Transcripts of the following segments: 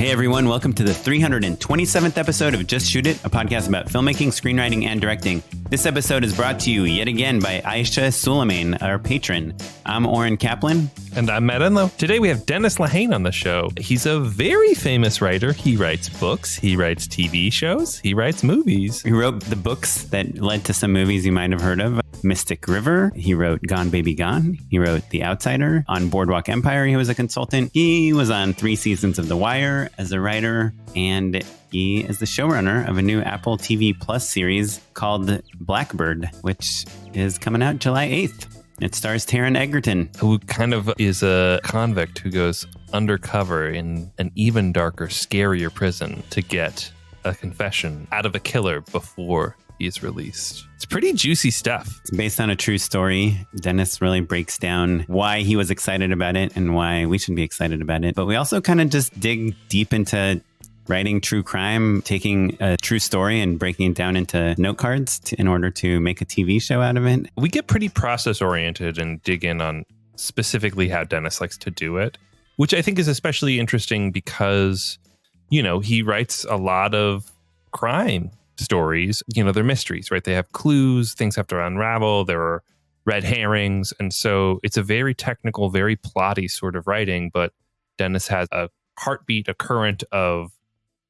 Hey everyone, welcome to the 327th episode of Just Shoot It, a podcast about filmmaking, screenwriting, and directing. This episode is brought to you yet again by Aisha Suleiman, our patron. I'm Oren Kaplan. And I'm Matt Enlow. Today we have Dennis Lehane on the show. He's a very famous writer. He writes books, he writes TV shows, he writes movies. He wrote the books that led to some movies you might have heard of. Mystic River. He wrote Gone Baby Gone. He wrote The Outsider. On Boardwalk Empire, he was a consultant. He was on 3 seasons of The Wire as a writer, and he is the showrunner of a new Apple TV Plus series called Blackbird, which is coming out July 8th. It stars Taron Egerton, who kind of is a convict who goes undercover in an even darker, scarier prison to get a confession out of a killer before he's released. It's pretty juicy stuff. It's based on a true story. Dennis really breaks down why he was excited about it and why we should be excited about it. But we also kind of just dig deep into writing true crime, taking a true story and breaking it down into note cards in order to make a TV show out of it. We get pretty process oriented and dig in on specifically how Dennis likes to do it, which I think is especially interesting because, you know, he writes a lot of crime stories. You know, they're mysteries, right? They have clues, things have to unravel, there are red herrings. And so it's a very technical, very plotty sort of writing, but Dennis has a heartbeat, a current of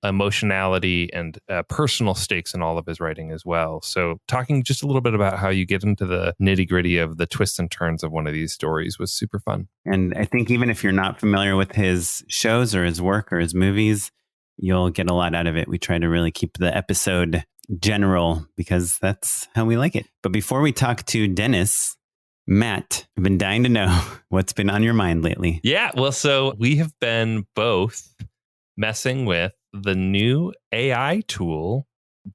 emotionality and personal stakes in all of his writing as well. So talking just a little bit about how you get into the nitty gritty of the twists and turns of one of these stories was super fun. And I think even if you're not familiar with his shows or his work or his movies, you'll get a lot out of it. We try to really keep the episode general because that's how we like it. But before we talk to Dennis, Matt, I've been dying to know what's been on your mind lately. Yeah, well, so we have been both messing with the new AI tool,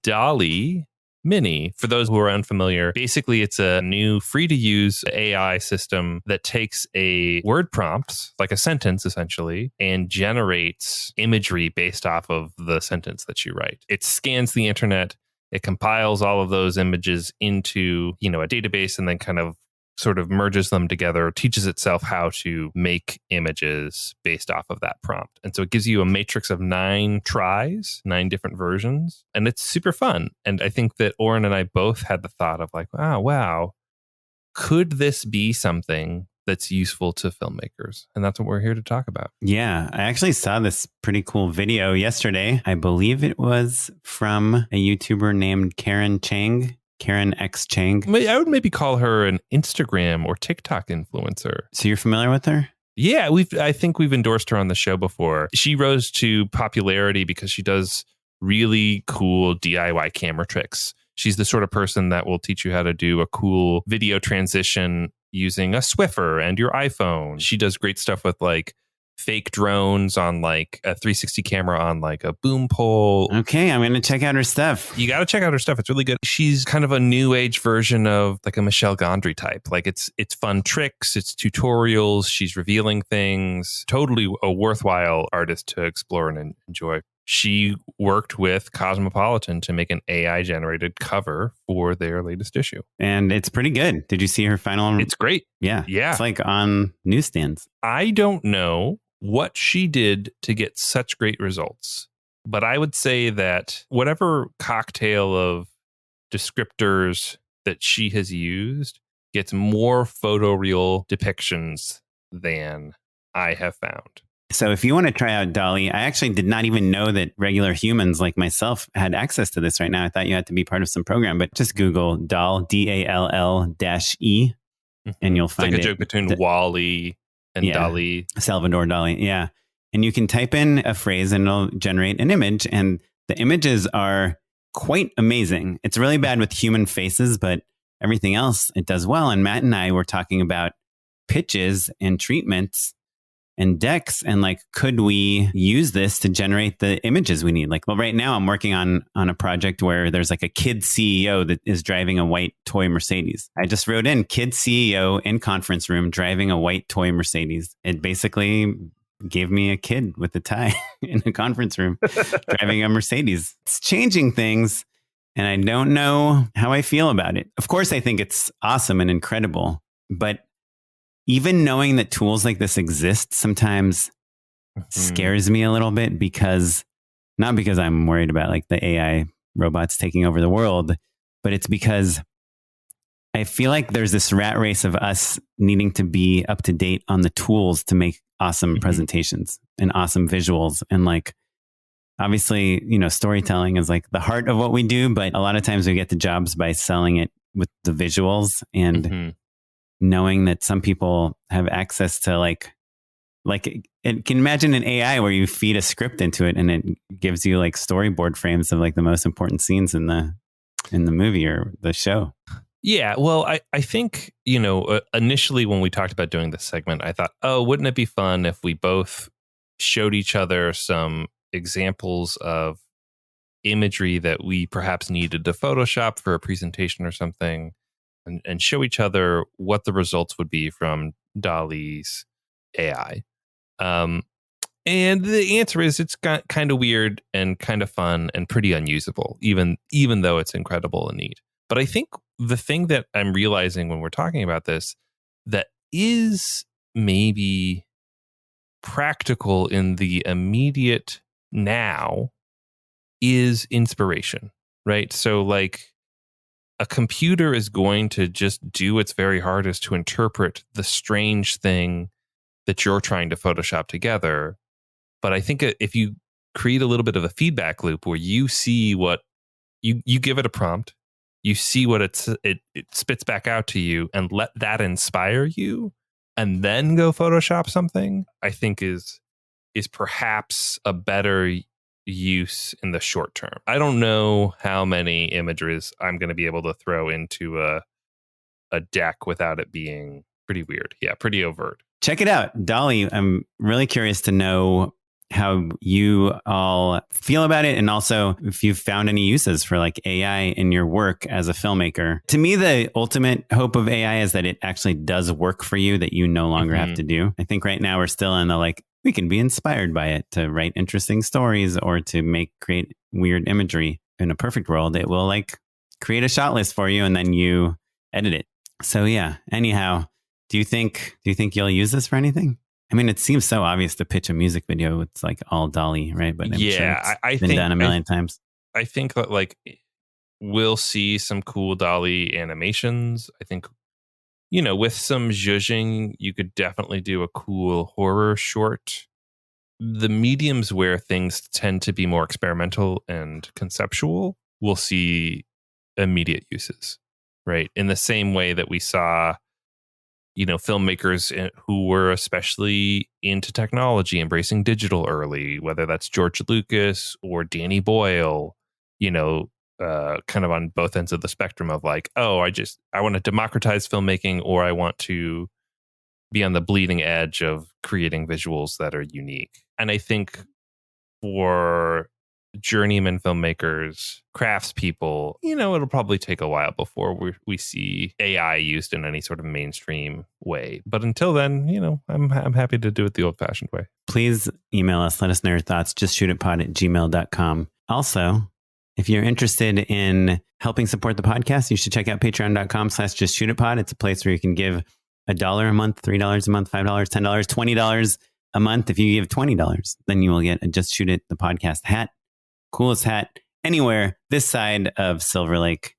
DALL-E Mini. For those who are unfamiliar, basically it's a new free-to-use AI system that takes a word prompt, like a sentence essentially, and generates imagery based off of the sentence that you write. It scans the internet, it compiles all of those images into, you know, a database and then kind of sort of merges them together, teaches itself how to make images based off of that prompt. And so it gives you a matrix of 9 tries, 9 different versions, and it's super fun. And I think that Oren and I both had the thought of like, wow, could this be something that's useful to filmmakers? And that's what we're here to talk about. Yeah, I actually saw this pretty cool video yesterday. I believe it was from a YouTuber named Karen X Chang. I would maybe call her an Instagram or TikTok influencer. So you're familiar with her? Yeah, I think we've endorsed her on the show before. She rose to popularity because she does really cool DIY camera tricks. She's the sort of person that will teach you how to do a cool video transition using a Swiffer and your iPhone. She does great stuff with like fake drones on like a 360 camera on like a boom pole. Okay, I'm going to check out her stuff. You got to check out her stuff. It's really good. She's kind of a new age version of like a Michelle Gondry type. Like it's fun tricks, it's tutorials, she's revealing things. Totally a worthwhile artist to explore and enjoy. She worked with Cosmopolitan to make an AI generated cover for their latest issue. And it's pretty good. Did you see her final? It's great. Yeah. Yeah. It's like on newsstands. I don't know what she did to get such great results, but I would say that whatever cocktail of descriptors that she has used gets more photoreal depictions than I have found. So if you want to try out DALL-E, I actually did not even know that regular humans like myself had access to this right now. I thought you had to be part of some program, but just Google DALL, DALL-E, and you'll find it's like a joke between Wall-E and DALL-E. Salvador Dali, yeah. And you can type in a phrase and it'll generate an image. And the images are quite amazing. It's really bad with human faces, but everything else it does well. And Matt and I were talking about pitches and treatments and decks and like, could we use this to generate the images we need? Like, well, right now I'm working on a project where there's like a kid CEO that is driving a white toy Mercedes. I just wrote in kid CEO in conference room driving a white toy Mercedes. It basically gave me a kid with a tie in a conference room driving a Mercedes. It's changing things and I don't know how I feel about it. Of course, I think it's awesome and incredible, but even knowing that tools like this exist, sometimes scares me a little bit not because I'm worried about like the AI robots taking over the world, but it's because I feel like there's this rat race of us needing to be up to date on the tools to make awesome presentations and awesome visuals. And like, obviously, storytelling is like the heart of what we do, but a lot of times we get the jobs by selling it with the visuals and knowing that some people have access to like it can imagine an AI where you feed a script into it and it gives you like storyboard frames of like the most important scenes in the movie or the show. Yeah, well, I think, initially when we talked about doing this segment, I thought, wouldn't it be fun if we both showed each other some examples of imagery that we perhaps needed to Photoshop for a presentation or something and show each other what the results would be from DALL-E's AI. And the answer is it's kind of weird and kind of fun and pretty unusable, even though it's incredible and neat. But I think the thing that I'm realizing when we're talking about this that is maybe practical in the immediate now is inspiration, right? So like a computer is going to just do its very hardest to interpret the strange thing that you're trying to Photoshop together. But I think if you create a little bit of a feedback loop where you see what you give it a prompt, you see what it spits back out to you and let that inspire you and then go Photoshop something, I think is perhaps a better use in the short term. I don't know how many images I'm going to be able to throw into a deck without it being pretty weird. Yeah, pretty overt. Check it out. DALL-E, I'm really curious to know how you all feel about it, and also if you've found any uses for like AI in your work as a filmmaker. To me, the ultimate hope of AI is that it actually does work for you that you no longer have to do. I think right now we're still in the like, we can be inspired by it to write interesting stories or to create weird imagery. In a perfect world, it will like create a shot list for you and then you edit it. So yeah, anyhow, do you think you'll use this for anything? I mean, it seems so obvious to pitch a music video. It's like all DALL-E, right? But I'm sure it's been done a million times. I think that like we'll see some cool DALL-E animations. I think, with some zhuzhing, you could definitely do a cool horror short. The mediums where things tend to be more experimental and conceptual, we'll see immediate uses, right? In the same way that we saw filmmakers who were especially into technology, embracing digital early, whether that's George Lucas or Danny Boyle, kind of on both ends of the spectrum of like, I want to democratize filmmaking, or I want to be on the bleeding edge of creating visuals that are unique. And I think for journeyman filmmakers, craftspeople, it'll probably take a while before we see AI used in any sort of mainstream way. But until then, I'm happy to do it the old-fashioned way. Please email us. Let us know your thoughts. justshootitpod@gmail.com. Also, if you're interested in helping support the podcast, you should check out patreon.com/justshootitpod. It's a place where you can give $1 a month, $3 a month, $5, $10, $20 a month. If you give $20, then you will get a Just Shoot It, the podcast hat. Coolest hat anywhere this side of Silver Lake,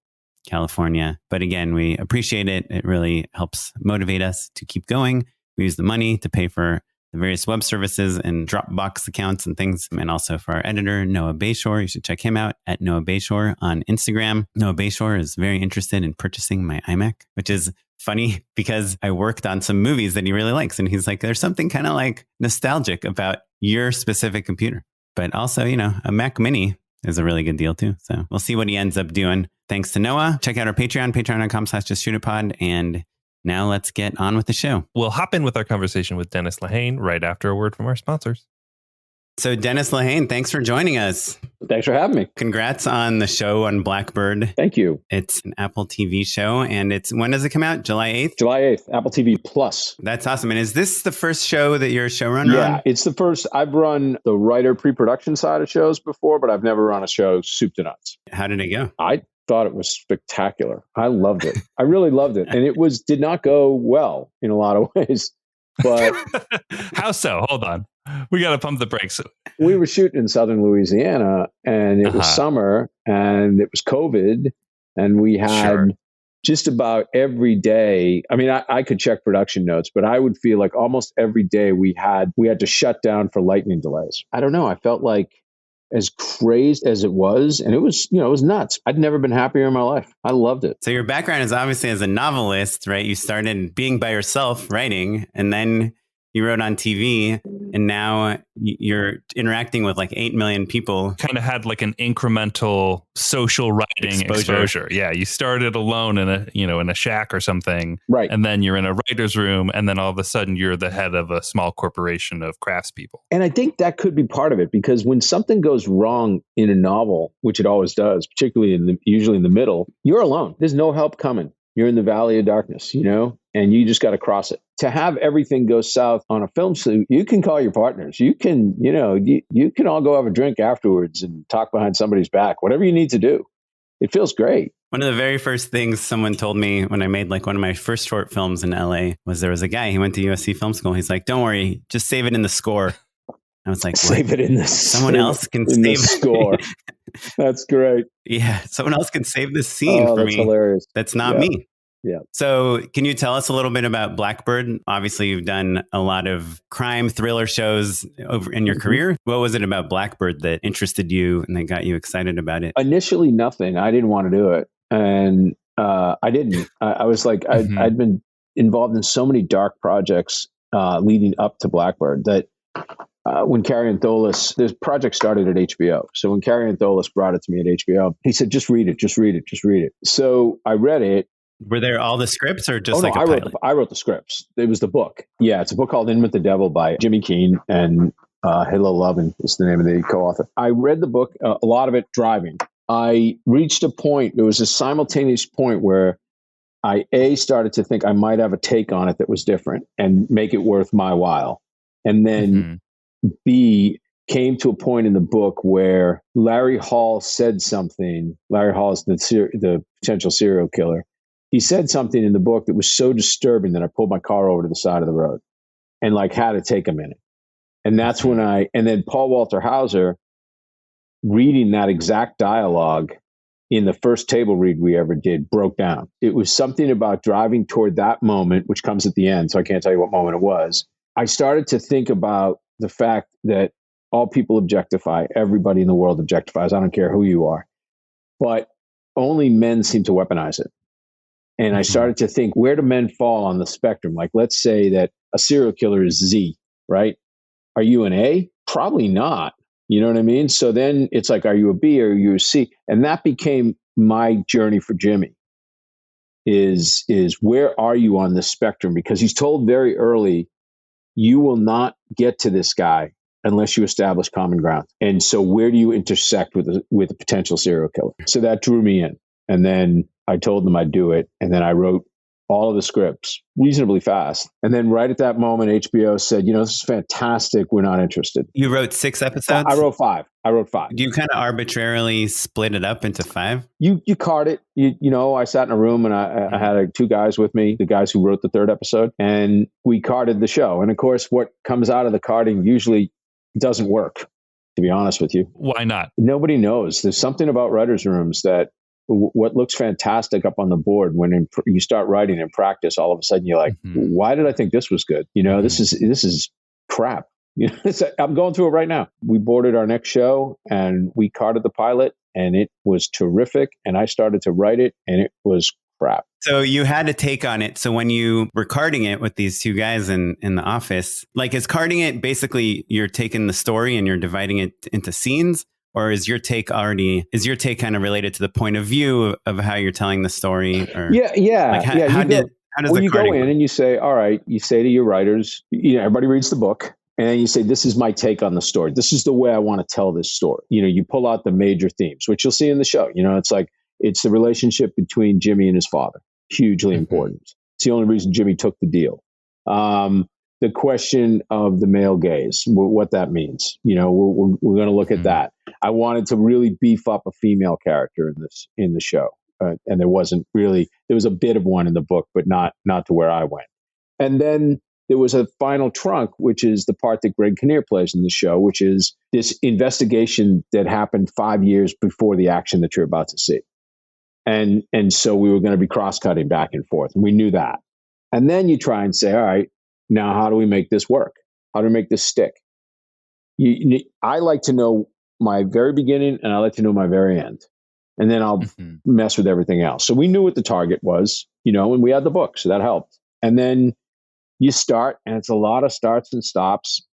California. But again, we appreciate it. It really helps motivate us to keep going. We use the money to pay for the various web services and Dropbox accounts and things. And also for our editor, Noah Bayshore. You should check him out at Noah Bayshore on Instagram. Noah Bayshore is very interested in purchasing my iMac, which is funny because I worked on some movies that he really likes. And he's like, there's something kind of like nostalgic about your specific computer. But also, a Mac Mini is a really good deal too. So we'll see what he ends up doing. Thanks to Noah. Check out our Patreon, patreon.com/justshootitpod. And now let's get on with the show. We'll hop in with our conversation with Dennis Lehane right after a word from our sponsors. So Dennis Lehane, thanks for joining us. Thanks for having me. Congrats on the show on Blackbird. Thank you. It's an Apple TV show, and when does it come out? July 8th? July 8th, Apple TV Plus. That's awesome. And is this the first show that you're a showrunner on? Yeah, it's the first. I've run the writer pre-production side of shows before, but I've never run a show soup to nuts. How did it go? I thought it was spectacular. I loved it. I really loved it. And it did not go well in a lot of ways. But how so? Hold on. We got to pump the brakes. We were shooting in southern Louisiana, and it was summer, and it was COVID, and we had just about every day. I mean, I could check production notes, but I would feel like almost every day we had to shut down for lightning delays. I don't know. I felt like, as crazed as it was, and it was, it was nuts. I'd never been happier in my life. I loved it. So your background is obviously as a novelist, right? You started being by yourself writing, and then you wrote on TV, and now you're interacting with like 8 million people. Kind of had like an incremental social writing exposure. Yeah, you started alone in a shack or something, right? And then you're in a writer's room, and then all of a sudden you're the head of a small corporation of craftspeople. And I think that could be part of it, because when something goes wrong in a novel, which it always does, particularly usually in the middle, you're alone. There's no help coming. You're in the valley of darkness, and you just got to cross it. To have everything go south on a film shoot, you can call your partners. You can, you can all go have a drink afterwards and talk behind somebody's back, whatever you need to do. It feels great. One of the very first things someone told me when I made like one of my first short films in LA was there was a guy, he went to USC Film School. He's like, don't worry, just save it in the score. I was like, save it in the someone else can save the score. That's great. Yeah, someone else can save this scene for me. Hilarious. That's not me. Yeah. So can you tell us a little bit about Blackbird? Obviously, you've done a lot of crime thriller shows over in your career. What was it about Blackbird that interested you and that got you excited about it? Initially, nothing. I didn't want to do it. And I didn't. I was like, I'd been involved in so many dark projects leading up to Blackbird that when Carrie Antholis, this project started at HBO. So when Carrie Antholis brought it to me at HBO, he said, just read it, just read it, just read it. So I read it. Were there all the scripts or just a pilot? I wrote the scripts. It was the book. Yeah, it's a book called In With the Devil by Jimmy Keene and Halo Lovin is the name of the co-author. I read the book, a lot of it driving. I reached a point, there was a simultaneous point where I started to think I might have a take on it that was different and make it worth my while. And then B, came to a point in the book where Larry Hall said something. Larry Hall is the potential serial killer. He said something in the book that was so disturbing that I pulled my car over to the side of the road and had to take a minute. And that's when and then Paul Walter Hauser reading that exact dialogue in the first table read we ever did broke down. It was something about driving toward that moment, which comes at the end. So I can't tell you what moment it was. I started to think about the fact that all people objectify, everybody in the world objectifies. I don't care who you are, but only men seem to weaponize it. And I started to think, where do men fall on the spectrum? Like, let's say that a serial killer is Z, right? Are you an A? Probably not. You know what I mean? So then it's like, are you a B or are you a C? And that became my journey for Jimmy is where are you on this spectrum? Because he's told very early, you will not get to this guy unless you establish common ground. And so where do you intersect with a potential serial killer? So that drew me in. And then I told them I'd do it. And then I wrote all of the scripts reasonably fast. And then right at that moment, HBO said, this is fantastic. We're not interested. You wrote 6 episodes? I wrote 5. Do you kind of arbitrarily split it up into 5? You card it. I sat in a room and I had 2 guys with me, the guys who wrote the 3rd episode, and we carded the show. And of course, what comes out of the carding usually doesn't work, to be honest with you. Why not? Nobody knows. There's something about writers' rooms that what looks fantastic up on the board when you start writing in practice, all of a sudden you're like, why did I think this was good? This is crap. I'm going through it right now. We boarded our next show and we carded the pilot and it was terrific. And I started to write it and it was crap. So you had to take on it. So when you were carding it with these 2 guys in the office, like is carding it basically you're taking the story and you're dividing it into scenes? Or is your take kind of related to the point of view of how you're telling the story? Or yeah. How does you go in and you say, all right, you say to your writers, everybody reads the book and then you say, this is my take on the story. This is the way I want to tell this story. You pull out the major themes, which you'll see in the show. It's like, it's the relationship between Jimmy and his father. Hugely important. It's the only reason Jimmy took the deal. The question of the male gaze, what that means. We're going to look at that. I wanted to really beef up a female character in the show, and there was a bit of one in the book, but not to where I went. And then there was a final trunk, which is the part that Greg Kinnear plays in the show, which is this investigation that happened 5 years before the action that you're about to see. And so we were going to be cross-cutting back and forth. And we knew that. And then you try and say, all right, now how do we make this work? How do we make this stick? I like to know my very beginning and I like to know my very end. And then I'll mess with everything else. So we knew what the target was, and we had the book. So that helped. And then you start, and it's a lot of starts and stops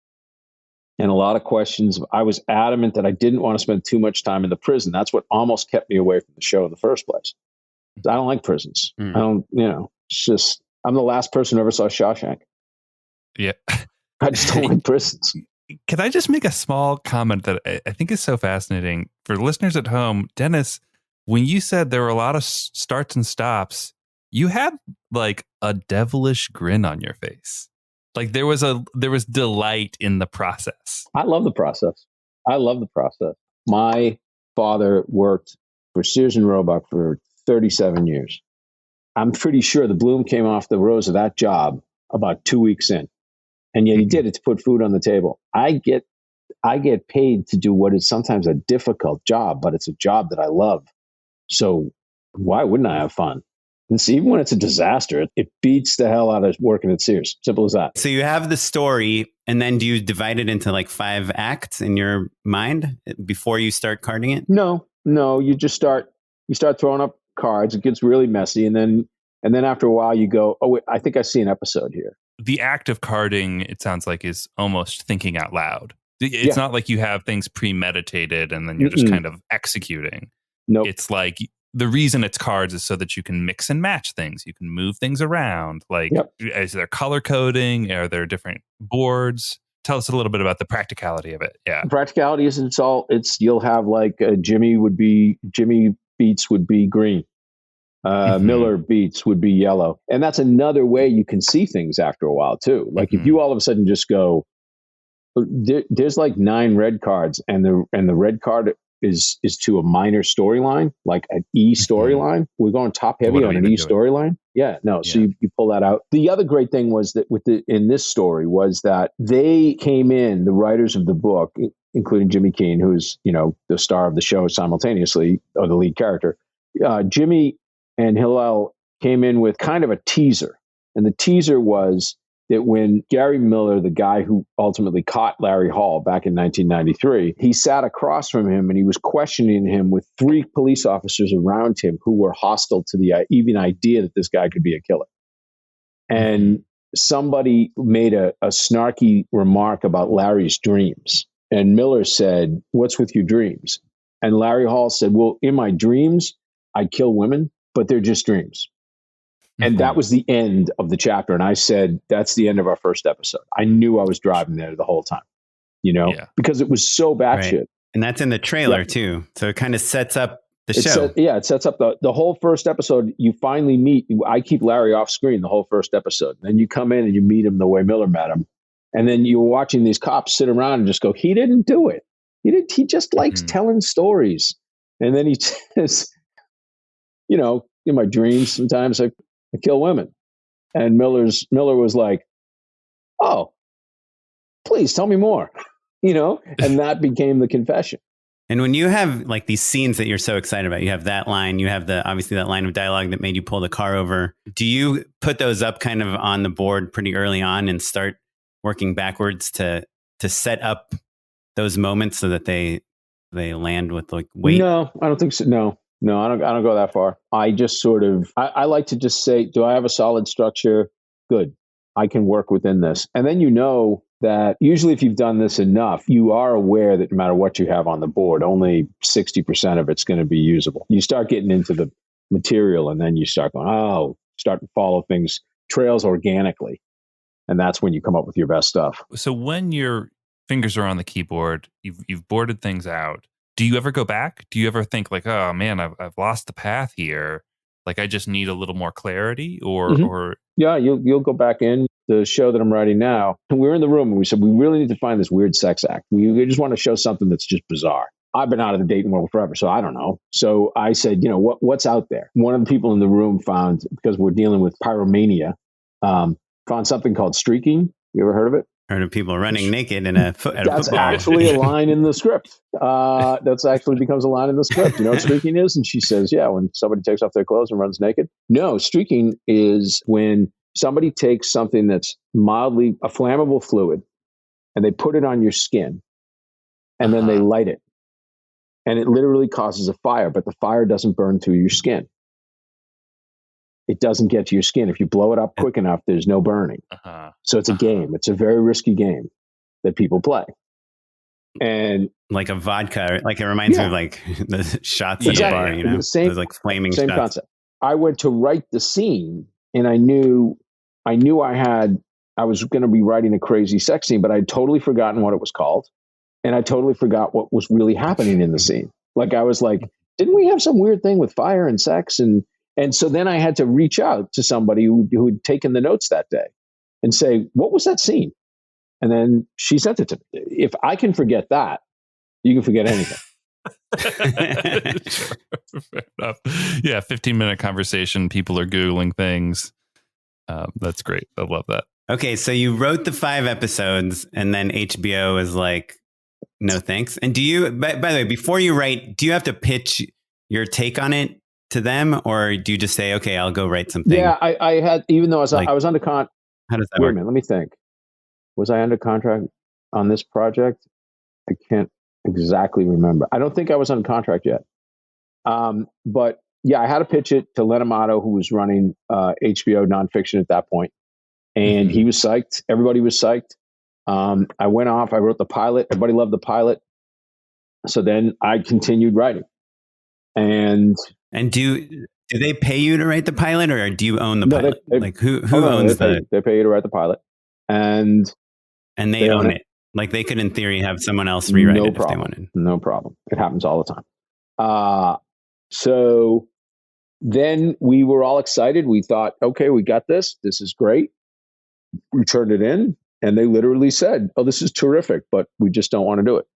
and a lot of questions. I was adamant that I didn't want to spend too much time in the prison. That's what almost kept me away from the show in the first place. I don't like prisons. I don't, it's just, I'm the last person who ever saw Shawshank. Yeah. I just don't like prisons. Can I just make a small comment that I think is so fascinating for listeners at home? Dennis, when you said there were a lot of starts and stops, you had like a devilish grin on your face. Like there was delight in the process. I love the process. My father worked for Sears and Roebuck for 37 years. I'm pretty sure the bloom came off the rose of that job about 2 weeks in. And yet he did it to put food on the table. I get paid to do what is sometimes a difficult job, but it's a job that I love. So why wouldn't I have fun? And see, even when it's a disaster, it beats the hell out of working at Sears. Simple as that. So you have the story, and then do you divide it into like 5 acts in your mind before you start carding it? No. You just start throwing up cards. It gets really messy, and then after a while you go, oh wait, I think I see an episode here. The act of carding, it sounds like, is almost thinking out loud. It's not like you have things premeditated and then you're just kind of executing. Nope. It's like the reason it's cards is so that you can mix and match things. You can move things around. Like, is there color coding? Are there different boards? Tell us a little bit about the practicality of it. Yeah. The practicality is you'll have like Jimmy beats would be green. Miller beats would be yellow. And that's another way you can see things after a while too. Like if you all of a sudden just go, there's like 9 red cards and the red card is to a minor storyline, like an E storyline. We're going top heavy on an E storyline. Yeah, no. So you pull that out. The other great thing was that in this story was that they came in, the writers of the book, including Jimmy Keene, who's, the star of the show simultaneously, or the lead character. Jimmy and Hillel came in with kind of a teaser. And the teaser was that when Gary Miller, the guy who ultimately caught Larry Hall back in 1993, he sat across from him and he was questioning him with 3 police officers around him who were hostile to the even idea that this guy could be a killer. And somebody made a snarky remark about Larry's dreams. And Miller said, "What's with your dreams?" And Larry Hall said, "Well, in my dreams, I kill women, but they're just dreams." And that was the end of the chapter. And I said, that's the end of our first episode. I knew I was driving there the whole time, because it was so batshit. Right. And that's in the trailer too. So it kind of sets up the show. It sets up the whole first episode. You finally meet, I keep Larry off screen the whole first episode. Then you come in and you meet him the way Miller met him. And then you're watching these cops sit around and just go, he didn't do it. He just likes telling stories. And then he says, in my dreams, sometimes I kill women. And Miller was like, "Oh, please tell me more," and that became the confession. And when you have like these scenes that you're so excited about, you have that line, you have obviously that line of dialogue that made you pull the car over. Do you put those up kind of on the board pretty early on and start working backwards to set up those moments so that they land with like weight? No, I don't think so. No, I don't go that far. I just sort of, I like to just say, do I have a solid structure? Good. I can work within this. And then that usually if you've done this enough, you are aware that no matter what you have on the board, only 60% of it's going to be usable. You start getting into the material and then you start going, start to follow things, trails organically. And that's when you come up with your best stuff. So when your fingers are on the keyboard, you've boarded things out. Do you ever go back? Do you ever think like, oh man, I've lost the path here. Like I just need a little more clarity or Yeah, you'll go back in the show that I'm writing now. And we were in the room and we said, we really need to find this weird sex act. We just want to show something that's just bizarre. I've been out of the dating world forever, so I don't know. So I said, what's out there? One of the people in the room found, because we're dealing with pyromania, found something called streaking. You ever heard of it? Heard of people running naked in at a That's football. actually a line in the script. That's actually becomes a line in the script. You know what streaking is? And she says, yeah, when somebody takes off their clothes and runs naked. No, streaking is when somebody takes something that's mildly a flammable fluid and they put it on your skin and then they light it. And it literally causes a fire, but the fire doesn't burn through your skin. It doesn't get to your skin. If you blow it up quick enough, there's no burning. So it's a game. It's a very risky game that people play. And like a vodka, like it reminds me of like the shots at the bar, you know, those like flaming same shots. concept. I went to write the scene and I knew I was going to be writing a crazy sex scene, but I'd totally forgotten what it was called. And I totally forgot what was really happening in the scene. Like I was like, didn't we have some weird thing with fire and sex? And so then I had to reach out to somebody who had taken the notes that day and say, what was that scene? And then she sent it to me. If I can forget that, you can forget anything. Sure. Fair enough. Yeah, 15-minute conversation. People are Googling things. That's great. I love that. Okay, so you wrote the 5 episodes and then HBO is like, no thanks. And do you, by the way, before you write, do you have to pitch your take on it to them, or do you just say, okay, I'll go write something? Yeah, I had, even though I was under contract. How does that Wait work? a minute, let me think. Was I under contract on this project? I can't exactly remember. I don't think I was on contract yet. But yeah, I had to pitch it to Len Amato, who was running HBO nonfiction at that point. And he was psyched. Everybody was psyched. I went off. I wrote the pilot. Everybody loved the pilot. So then I continued writing. And do they pay you to write the pilot, or do you own the pilot? Like who owns They pay you to write the pilot, and they own it. Like they could, in theory, have someone else rewrite it if they wanted. No problem. It happens all the time. So then we were all excited. We thought, okay, we got this. This is great. We turned it in, and they literally said, "Oh, this is terrific, but we just don't want to do it."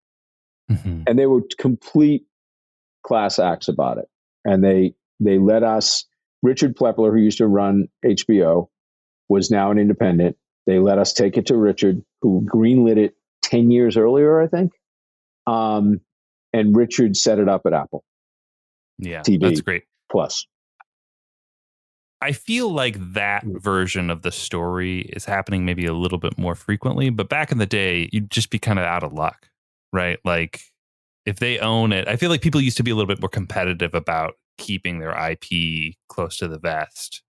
And they were complete class acts about it. And they let us, Richard Plepler, who used to run HBO, was now an independent. They let us take it to Richard, who greenlit it 10 years earlier, I think. And Richard set it up at Apple. Yeah, TV that's great. Plus. I feel like that version of the story is happening maybe a little bit more frequently, but back in the day, you'd just be kind of out of luck, right? Like if they own it, I feel like people used to be a little bit more competitive about keeping their IP close to the vest.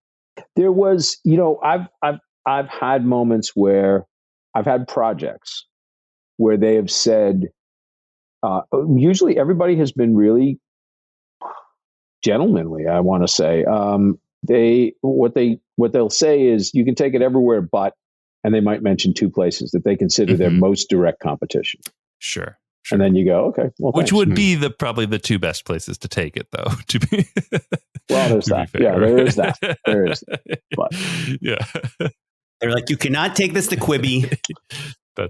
There was, I've had moments where I've had projects where they have said, usually everybody has been really gentlemanly, I want to say. What they'll say is you can take it everywhere but, and they might mention 2 places that they consider their most direct competition. Sure. And then you go, okay, well, which would be probably the 2 best places to take it, though. To be well, there's that. Yeah, there is that. There is that. But yeah, they're like, you cannot take this to Quibi.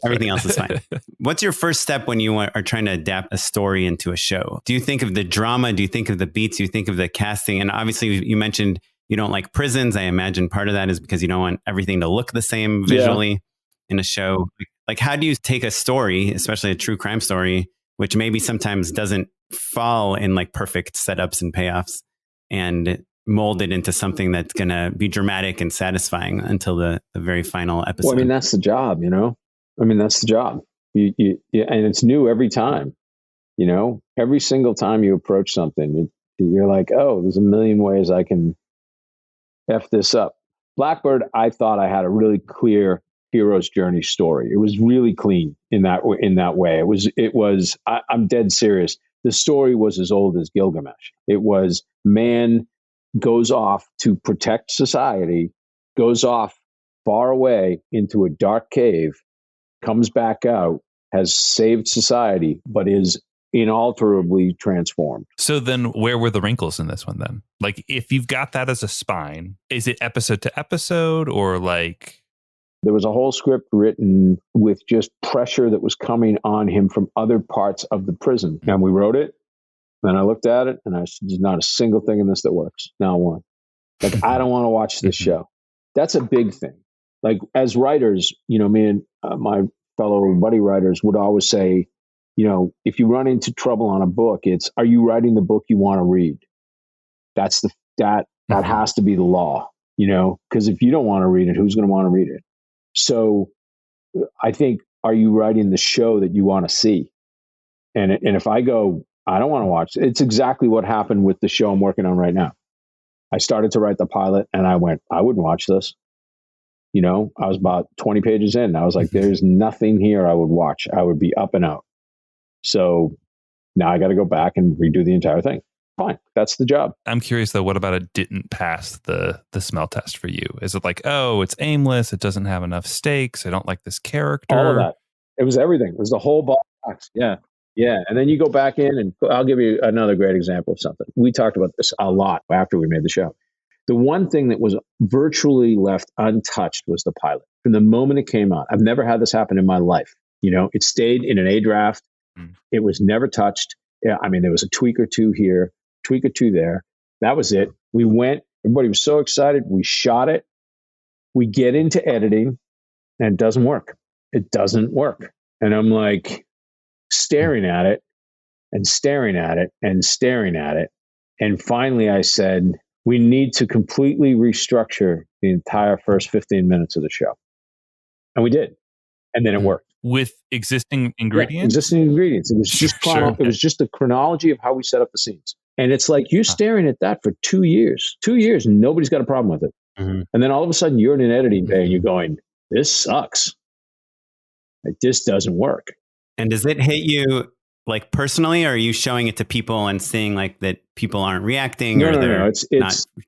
Everything else is fine. What's your first step when you are trying to adapt a story into a show? Do you think of the drama? Do you think of the beats? Do you think of the casting? And obviously, you mentioned you don't like prisons. I imagine part of that is because you don't want everything to look the same visually in a show. Like, how do you take a story, especially a true crime story, which maybe sometimes doesn't fall in like perfect setups and payoffs, and mold it into something that's going to be dramatic and satisfying until the very final episode? Well, I mean, that's the job, that's the job. You and it's new every time, every single time you approach something, you're like, oh, there's a million ways I can F this up. Blackbird, I thought I had a really clear hero's journey story. It was really clean in that way. It was. I'm dead serious. The story was as old as Gilgamesh. It was man goes off to protect society, goes off far away into a dark cave, comes back out, has saved society, but is inalterably transformed. So then where were the wrinkles in this one then? Like if you've got that as a spine, is it episode to episode or like... There was a whole script written with just pressure that was coming on him from other parts of the prison. And we wrote it, and I looked at it, and I said, there's not a single thing in this that works. Not one. Like, I don't want to watch this show. That's a big thing. Like as writers, me and my fellow buddy writers would always say, if you run into trouble on a book, it's, are you writing the book you want to read? That has to be the law, because if you don't want to read it, who's going to want to read it? So I think, are you writing the show that you want to see? And if I go, I don't want to watch, it's exactly what happened with the show I'm working on right now. I started to write the pilot and I went, I wouldn't watch this. I was about 20 pages in. I was like, there's nothing here I would watch. I would be up and out. So now I got to go back and redo the entire thing. Fine. That's the job. I'm curious though, what about it didn't pass the smell test for you? Is it like, oh, it's aimless. It doesn't have enough stakes. I don't like this character. All of that. It was everything. It was the whole box. Yeah. Yeah. And then you go back in and I'll give you another great example of something. We talked about this a lot after we made the show. The one thing that was virtually left untouched was the pilot. From the moment it came out, I've never had this happen in my life. It stayed in an A draft. It was never touched. Yeah, I mean, there was a tweak or two here, tweak or two there. That was it. We went, everybody was so excited. We shot it. We get into editing and it doesn't work. It doesn't work. And I'm like staring at it and staring at it and staring at it. And finally I said, we need to completely restructure the entire first 15 minutes of the show. And we did. And then it worked. With existing ingredients? Yeah, existing ingredients. It was just it was just the chronology of how we set up the scenes. And it's like you're staring at that for 2 years. 2 years, and nobody's got a problem with it. Mm-hmm. And then all of a sudden you're in an editing bay and you're going, this sucks. Like, this doesn't work. And does it hit you like personally, or are you showing it to people and seeing like that people aren't reacting? No, or no, they're no. It's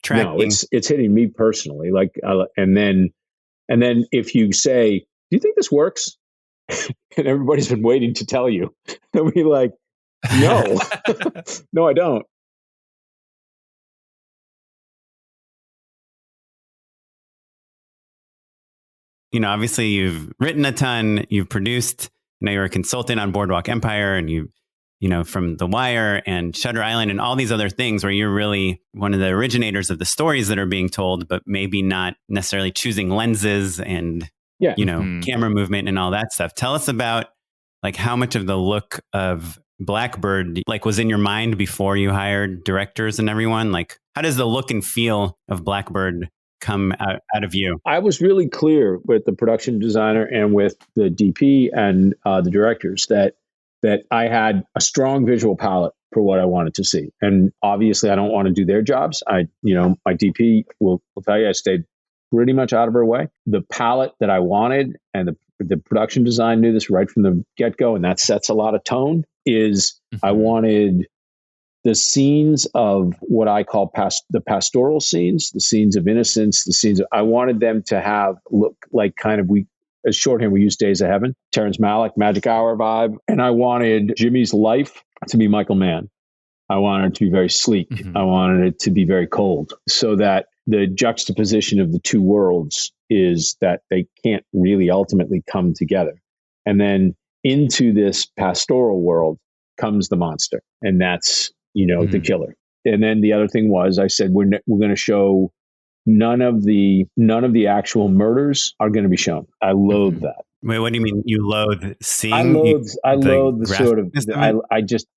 tracking? No, it's hitting me personally. Like, and then if you say, do you think this works? And everybody's been waiting to tell you, they'll be like, no, no, I don't. Obviously you've written a ton, you've produced, you're a consultant on Boardwalk Empire, and from The Wire and Shutter Island and all these other things where you're really one of the originators of the stories that are being told, but maybe not necessarily choosing lenses and, camera movement and all that stuff. Tell us about like how much of the look of Blackbird like was in your mind before you hired directors and everyone. Like, how does the look and feel of Blackbird come out of you? I was really clear with the production designer and with the DP and the directors that I had a strong visual palette for what I wanted to see. And obviously I don't want to do their jobs. My DP will tell you I stayed pretty much out of her way. The palette that I wanted, and the production design knew this right from the get-go, and that sets a lot of tone, is I wanted the scenes of what I call the pastoral scenes, the scenes of innocence, I wanted them to look like kind of, as shorthand, we use Days of Heaven, Terrence Malick, Magic Hour vibe. And I wanted Jimmy's life to be Michael Mann. I wanted it to be very sleek. Mm-hmm. I wanted it to be very cold, so that the juxtaposition of the two worlds is that they can't really ultimately come together. And then into this pastoral world comes the monster. And that's, the killer. And then the other thing was, I said, we're going to show none of the actual murders are going to be shown. I loathe that. Wait, what do you mean you loathe seeing? I loathe the sort of,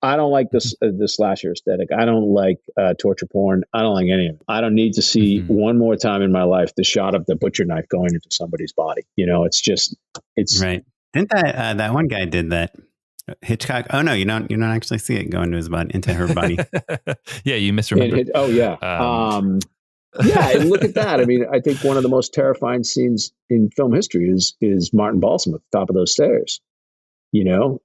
I don't like the slasher aesthetic. I don't like torture porn. I don't like any of it. I don't need to see one more time in my life the shot of the butcher knife going into somebody's body. It's right. Didn't that one guy did that? Hitchcock. Oh no, you don't actually see it go into his body, into her body. Yeah, you misremembered. Yeah, and look at that. I mean, I think one of the most terrifying scenes in film history is Martin Balsam at the top of those stairs, and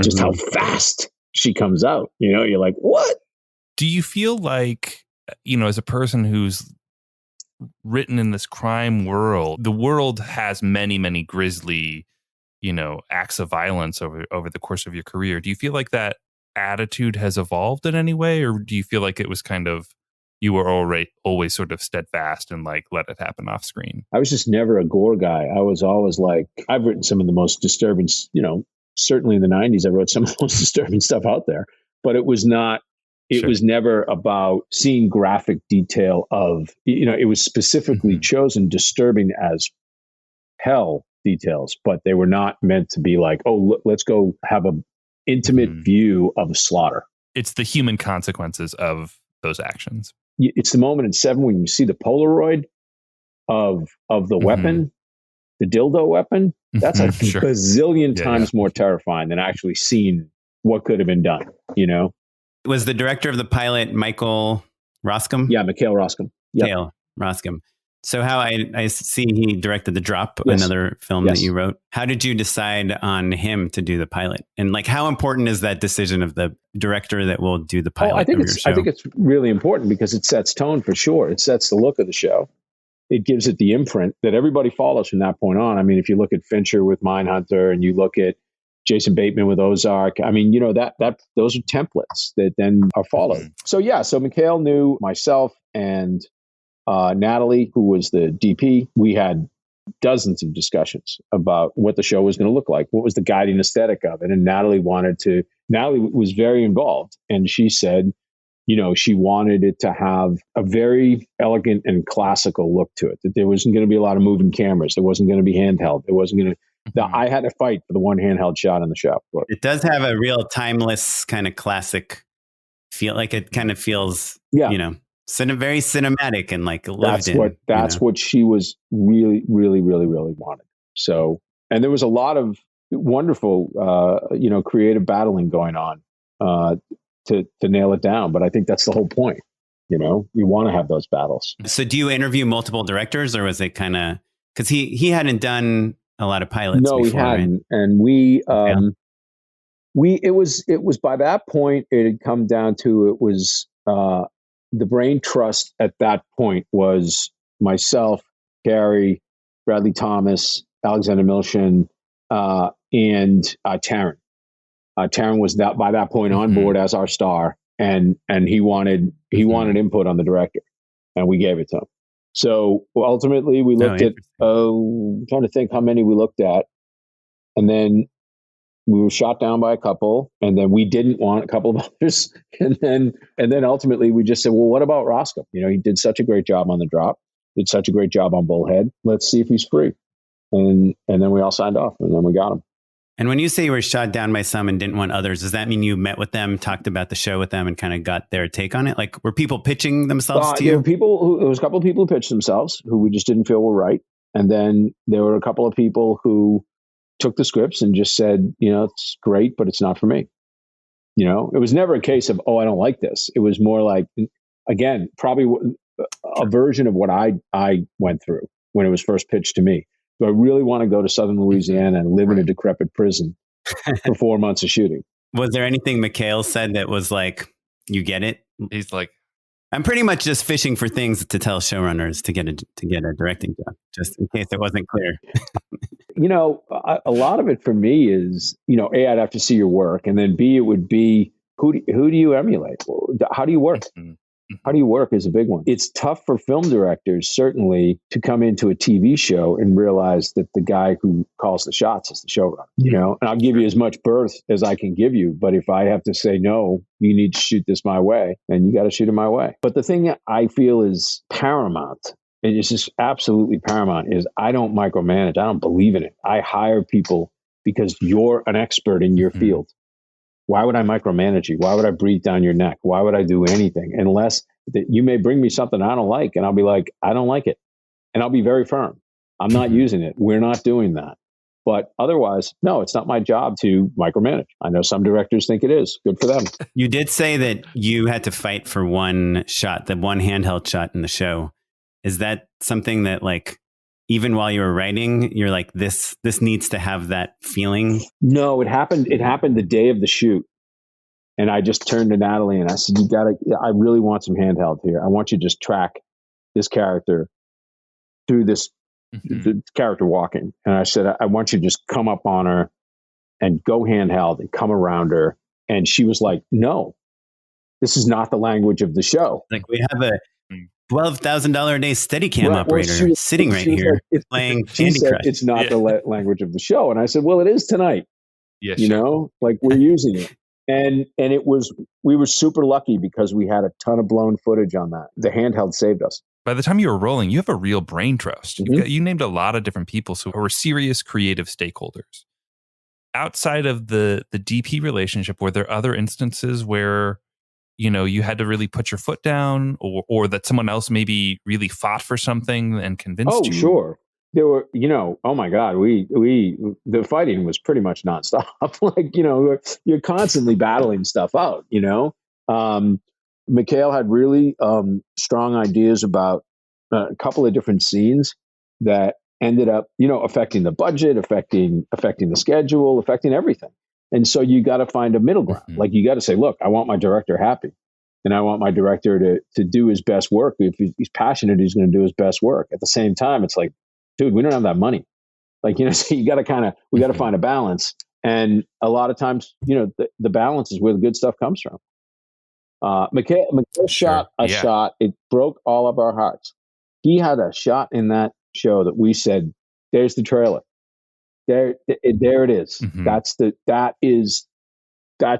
just how fast she comes out. You're like, what? Do you feel like, as a person who's written in this crime world, the world has many, many grisly, acts of violence over the course of your career. Do you feel like that attitude has evolved in any way, or do you feel like it was kind of, you were always sort of steadfast and like let it happen off screen? I was just never a gore guy. I was always like, I've written some of the most disturbing, certainly in the 90s, I wrote some of the most disturbing stuff out there, but it was not, it was never about seeing graphic detail of, it was specifically chosen disturbing as hell details, but they were not meant to be like, oh, let's go have a intimate view of a slaughter. It's the human consequences of those actions. It's the moment in 7 when you see the Polaroid of the weapon, the dildo weapon. That's a bazillion times more terrifying than actually seeing what could have been done, you know? Was the director of the pilot Michael Roscom? Yeah, Mikhail Roscom. Yep. Mikhail Roscom. So how I see he directed The Drop, another film that you wrote. How did you decide on him to do the pilot? And like, how important is that decision of the director that will do the pilot of your show? I think it's really important because it sets tone for sure. It sets the look of the show. It gives it the imprint that everybody follows from that point on. I mean, if you look at Fincher with Mindhunter and you look at Jason Bateman with Ozark, I mean, you know, that those are templates that then are followed. So Mikhail knew myself and Natalie, who was the DP. We had dozens of discussions about what the show was going to look like, what was the guiding aesthetic of it. And Natalie was very involved. And she said, you know, she wanted it to have a very elegant and classical look to it, that there wasn't going to be a lot of moving cameras. There wasn't going to be handheld. There wasn't going to, I had to fight for the one handheld shot in the show. It does have a real timeless kind of classic feel. Like it kind of feels, you know, very cinematic and like lived in. That's what she was really, really, really, really wanted. So, and there was a lot of wonderful, creative battling going on to nail it down. But I think that's the whole point. You know, you want to have those battles. So do you interview multiple directors, or was it kind of, because he hadn't done a lot of pilots before, he hadn't. Right? And it was by that point, it had come down to, it was, the brain trust at that point was myself, Gary, Bradley Thomas, Alexander Milshin, and Taron. Taron was by that point on board as our star, and he wanted input on the director, and we gave it to him. So ultimately, we looked at I'm trying to think how many we looked at, and then we were shot down by a couple, and then we didn't want a couple of others. And then ultimately we just said, well, what about Roscoe? You know, he did such a great job on The Drop, did such a great job on Bullhead. Let's see if he's free. And then we all signed off, and then we got him. And when you say you were shot down by some and didn't want others, does that mean you met with them, talked about the show with them, and kind of got their take on it? Like, were people pitching themselves to you? There was a couple of people who pitched themselves who we just didn't feel were right. And then there were a couple of people who took the scripts and just said, you know, it's great, but it's not for me. You know, it was never a case of, oh, I don't like this. It was more like, again, probably a version of what I went through when it was first pitched to me. Do I really want to go to Southern Louisiana and live in a decrepit prison for 4 months of shooting? Was there anything Mikhail said that was like, you get it? He's like, I'm pretty much just fishing for things to tell showrunners to get a directing job, just in case it wasn't clear. You know, a lot of it for me is, you know, A, I'd have to see your work, and then B, it would be, who do you emulate? How do you work? How do you work is a big one. It's tough for film directors, certainly, to come into a TV show and realize that the guy who calls the shots is the showrunner, you know, and I'll give you as much berth as I can give you. But if I have to say, no, you need to shoot this my way, then you got to shoot it my way. But the thing that I feel is paramount, and it's just absolutely paramount, is I don't micromanage. I don't believe in it. I hire people because you're an expert in your field. Why would I micromanage you? Why would I breathe down your neck? Why would I do anything? Unless that you may bring me something I don't like, and I'll be like, I don't like it. And I'll be very firm. I'm not using it. We're not doing that. But otherwise, no, it's not my job to micromanage. I know some directors think it is. Good for them. You did say that you had to fight for one shot, the one handheld shot in the show. Is that something that, like, even while you were writing, you're like, this needs to have that feeling? No, it happened the day of the shoot. And I just turned to Natalie and I said, I really want some handheld here. I want you to just track this character through this the character walking. And I said, I want you to just come up on her and go handheld and come around her. And she was like, no, this is not the language of the show. Like, we have a $12,000 a day Steadicam operator sitting right here playing Candy Crush. It's not the language of the show. And I said, well, it is tonight. Yeah, you know, like, we're using it. And we were super lucky because we had a ton of blown footage on that. The handheld saved us. by the time you were rolling, you have a real brain trust. You named a lot of different people who were serious creative stakeholders. Outside of the DP relationship, were there other instances where, you had to really put your foot down, or that someone else maybe really fought for something and convinced you? Oh, sure. There were, oh my God, the fighting was pretty much nonstop. Like, you're constantly battling stuff out, Mikhail had really strong ideas about a couple of different scenes that ended up, affecting the budget, affecting the schedule, affecting everything. And so you got to find a middle ground. Mm-hmm. Like, you got to say, look, I want my director happy. And I want my director to do his best work. If he's passionate, he's going to do his best work. At the same time, it's like, dude, we don't have that money. Like, so you got to we got to find a balance. And a lot of times, the balance is where the good stuff comes from. Mikhail shot a shot. It broke all of our hearts. He had a shot in that show that we said, there's the trailer. There it is. Mm-hmm. That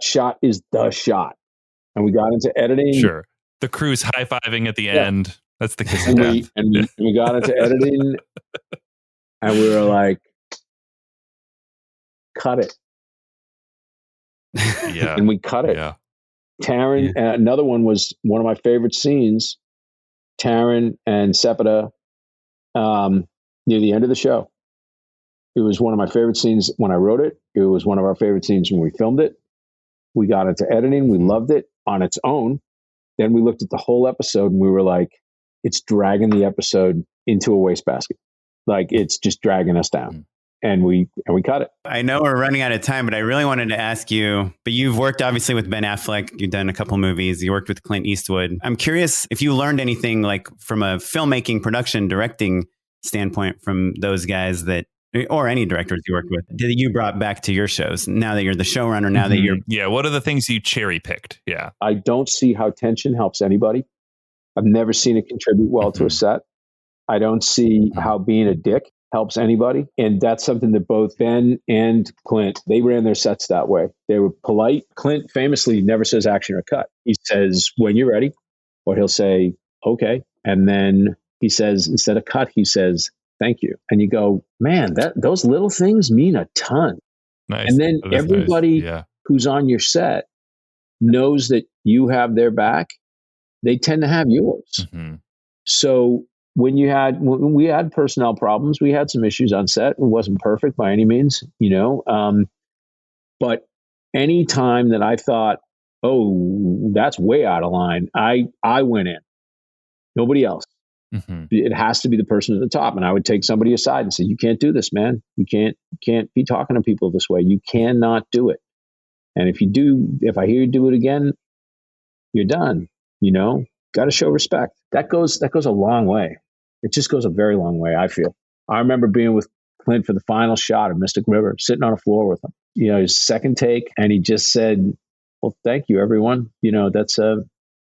shot is the shot. And we got into editing. Sure. The crew's high-fiving at the end. That's the kiss of and death. we got into editing, and we were like, cut it. Yeah. And we cut it. Yeah. Taron, another one was one of my favorite scenes, Taron and Sepida near the end of the show. It was one of my favorite scenes when I wrote it. It was one of our favorite scenes when we filmed it. We got into editing. We loved it on its own. Then we looked at the whole episode and we were like, it's dragging the episode into a wastebasket. Like, it's just dragging us down. And we cut it. I know we're running out of time, but I really wanted to ask you, but you've worked obviously with Ben Affleck. You've done a couple movies. You worked with Clint Eastwood. I'm curious if you learned anything like from a filmmaking, production, directing standpoint from those guys or any directors you worked with, that you brought back to your shows now that you're the showrunner, now that you're... Yeah, what are the things you cherry picked? Yeah. I don't see how tension helps anybody. I've never seen it contribute well to a set. I don't see how being a dick helps anybody. And that's something that both Ben and Clint, they ran their sets that way. They were polite. Clint famously never says action or cut. He says, when you're ready, or he'll say, okay. And then he says, instead of cut, he says, thank you. And you go, man, those little things mean a ton. Nice. And then everybody who's on your set knows that you have their back. They tend to have yours. Mm-hmm. So when we had personnel problems, we had some issues on set. It wasn't perfect by any means, but any time that I thought, oh, that's way out of line, I went in. Nobody else. Mm-hmm. It has to be the person at the top. And I would take somebody aside and say, you can't do this, man. You can't be talking to people this way. You cannot do it. And if I hear you do it again, you're done. Got to show respect. That goes a long way. It just goes a very long way, I feel. I remember being with Clint for the final shot of Mystic River, sitting on a floor with him. His second take, and he just said, well, thank you, everyone. That's a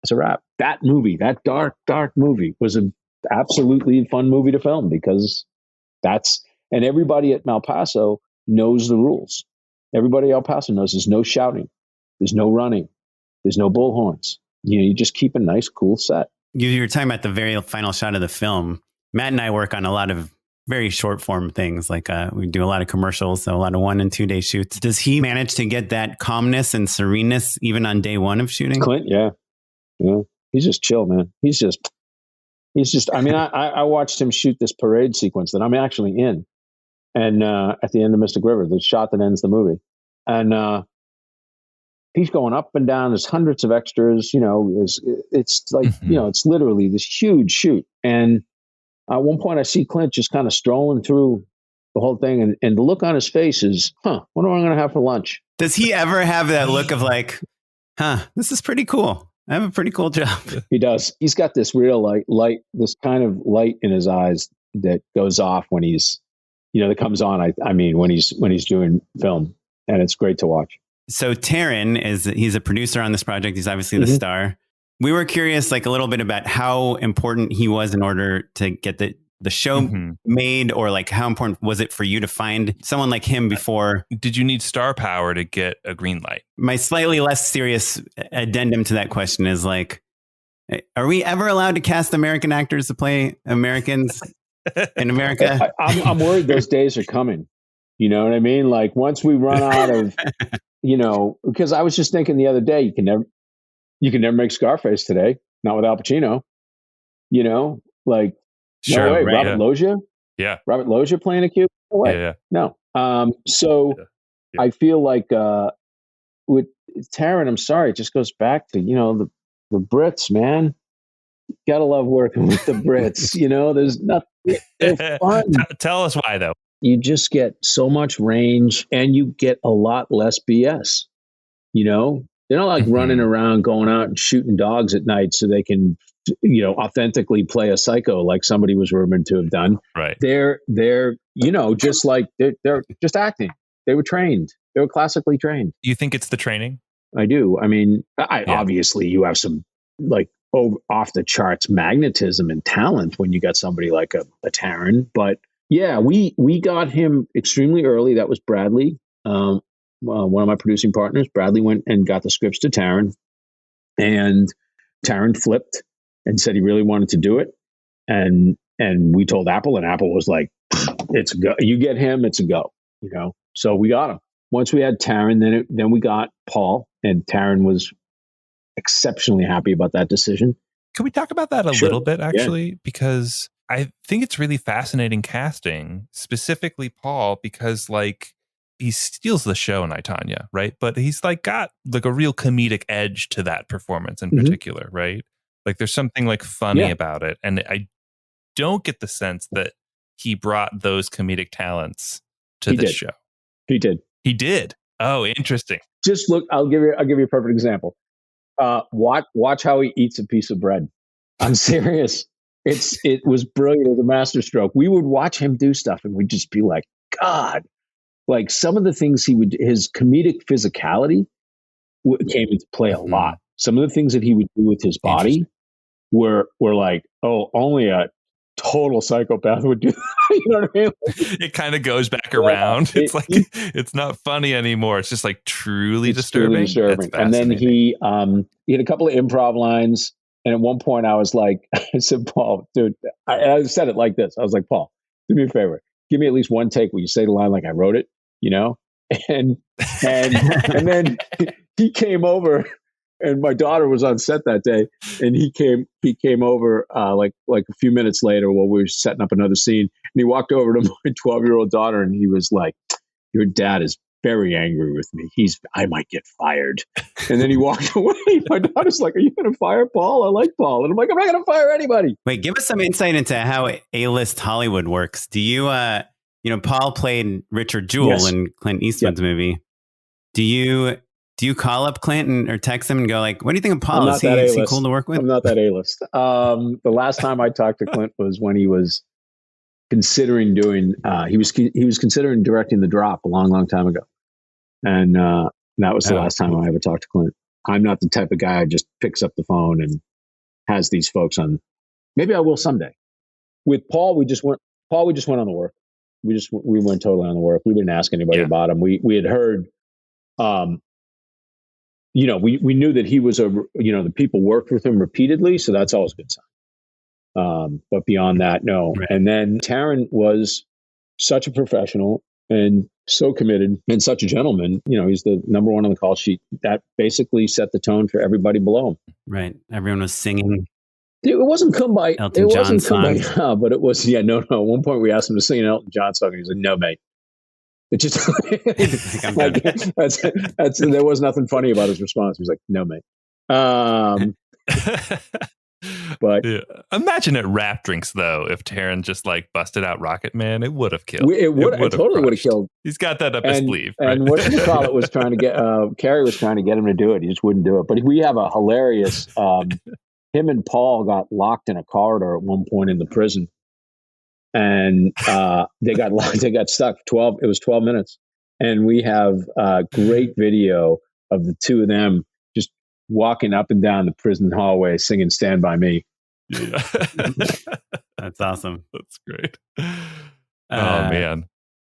wrap. That movie, that dark movie, was an absolutely fun movie to film because and everybody at Malpaso knows the rules. Everybody at El Paso knows there's no shouting, there's no running, there's no bullhorns. You just keep a nice, cool set. You were talking about the very final shot of the film. Matt and I work on a lot of very short form things. Like we do a lot of commercials, so a lot of 1 and 2 day shoots. Does he manage to get that calmness and sereneness even on day one of shooting? Clint, yeah. He's just chill, man. He's just. I mean, I watched him shoot this parade sequence that I'm actually in, and at the end of Mystic River, the shot that ends the movie, and he's going up and down. There's hundreds of extras. It's like it's literally this huge shoot. And at one point, I see Clint just kind of strolling through the whole thing, and the look on his face is, what am I going to have for lunch? Does he ever have that look of like, this is pretty cool? I have a pretty cool job. He does. He's got this real light, this kind of light in his eyes that goes off when he's, that comes on. I mean, when he's doing film, and it's great to watch. So Taron he's a producer on this project. He's obviously the star. We were curious, like a little bit about how important he was in order to get the show made, or like how important was it for you to find someone like him before? Did you need star power to get a green light? My slightly less serious addendum to that question is like, Are we ever allowed to cast American actors to play Americans in America? I'm worried those days are coming. You know what I mean? Like once we run out of, because I was just thinking the other day, you can never make Scarface today, not with Al Pacino. Like Sure, no way. right, Robert Loggia? Yeah. Robert Loggia playing a Cuban? No way. Yeah. No. So Yeah. I feel like with Taron, I'm sorry, it just goes back to, the Brits, man. Gotta love working with the Brits. There's nothing. They're fun. Tell us why, though. You just get so much range and you get a lot less BS. They're not like running around, going out and shooting dogs at night so they can, authentically play a psycho like somebody was rumored to have done. Right. They're just like they're just acting. They were trained. They were classically trained. You think it's the training? I do. I mean, obviously you have some like off the charts magnetism and talent when you got somebody like a Taron. But yeah, we got him extremely early. That was Bradley, one of my producing partners. Bradley went and got the scripts to Taron, and Taron flipped and said he really wanted to do it. And we told Apple, and Apple was like, "It's a go. You get him, it's a go." So we got him. Once we had Taron, then we got Paul, and Taron was exceptionally happy about that decision. Can we talk about that a little bit, actually? Yeah. Because I think it's really fascinating casting, specifically Paul, because like he steals the show in I, Tonya, right? But he's like got like a real comedic edge to that performance in particular, right? Like there's something like funny about it. And I don't get the sense that he brought those comedic talents to this show. He did. He did. Oh, interesting. Just look, I'll give you a perfect example. Watch how he eats a piece of bread. I'm serious. It was brilliant as a masterstroke. We would watch him do stuff and we'd just be like, God, like some of the things his comedic physicality came into play a lot. Some of the things that he would do with his body were like, oh, only a total psychopath would do that. You know what I mean? It kind of goes back around. It's like it's not funny anymore. It's just like truly disturbing. And then he had a couple of improv lines. And at one point I was like, I said, Paul, dude, I said it like this. I was like, Paul, do me a favor. Give me at least one take where you say the line like I wrote it, And then he came over, and my daughter was on set that day, and he came over like a few minutes later while we were setting up another scene, and he walked over to my 12-year-old daughter, and he was like, "Your dad is very angry with me. I might get fired." And then he walked away. My daughter's like, "Are you going to fire Paul? I like Paul." And I'm like, "I'm not going to fire anybody." Wait, give us some insight into how A-List Hollywood works. Do you, Paul played Richard Jewell in Clint Eastwood's movie. Do you call up Clint or text him and go like, "What do you think of Paul? Is he cool to work with?" I'm not that A-list. The last time I talked to Clint was when he was considering doing. He was considering directing The Drop a long, long time ago, and that was the last time I ever talked to Clint. I'm not the type of guy who just picks up the phone and has these folks on. Maybe I will someday. With Paul, we just went on the work. We went totally on the work. We didn't ask anybody about him. We had heard. We knew that he was the people worked with him repeatedly, so that's always a good sign. But beyond that, no. Right. And then Taron was such a professional and so committed and such a gentleman. He's the number one on the call sheet. That basically set the tone for everybody below him. Right. Everyone was singing. It wasn't Kumbaya. Elton John songs. But it was, no. At one point we asked him to sing an Elton John song, and he was like, "No, mate." It just there was nothing funny about his response. He was like, "No, mate." But imagine at Rap Drinks though, if Taron just like busted out Rocket Man, it would have killed. It totally would have killed. He's got that up his sleeve. Right? And what you call it was trying to get Carrie was trying to get him to do it. He just wouldn't do it. But we have a hilarious. Him and Paul got locked in a corridor at one point in the prison. And they got stuck. It was 12 minutes. And we have a great video of the two of them just walking up and down the prison hallway singing "Stand By Me." Yeah. That's awesome. That's great. Man.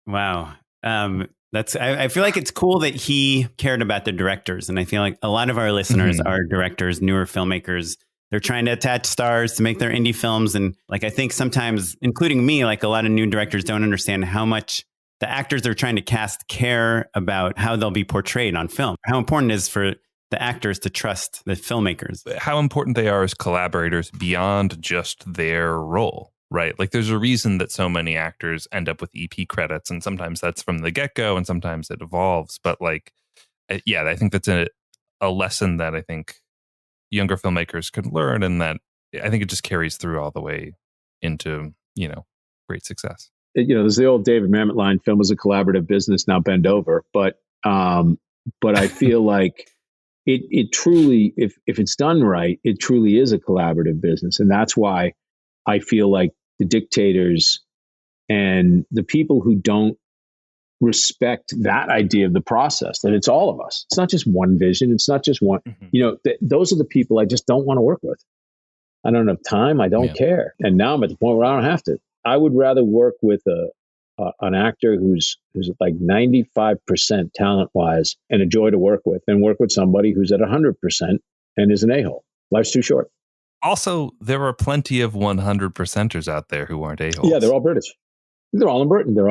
Wow. I feel like it's cool that he cared about the directors. And I feel like a lot of our listeners are directors, newer filmmakers. they're trying to attach stars to make their indie films. And like, I think sometimes, including me, like a lot of new directors don't understand how much the actors they're trying to cast care about how they'll be portrayed on film, how important it is for the actors to trust the filmmakers. How important they are as collaborators beyond just their role, right? Like there's a reason that so many actors end up with EP credits, and sometimes that's from the get-go and sometimes it evolves. But like, yeah, I think that's a lesson that I think younger filmmakers could learn, and that I think it just carries through all the way into, great success. There's the old David Mamet line, film is a collaborative business, now bend over. But I feel like it truly, if it's done right, it truly is a collaborative business. And that's why I feel like the dictators and the people who don't respect that idea of the process, that it's all of us. It's not just one vision. It's not just one, those are the people I just don't want to work with. I don't have time. I don't care. And now I'm at the point where I don't have to. I would rather work with an actor who's like 95% talent wise and a joy to work with than work with somebody who's at 100% and is an a-hole. Life's too short. Also, there are plenty of 100%ers out there who aren't a-holes. Yeah, they're all British. They're all in Britain. They're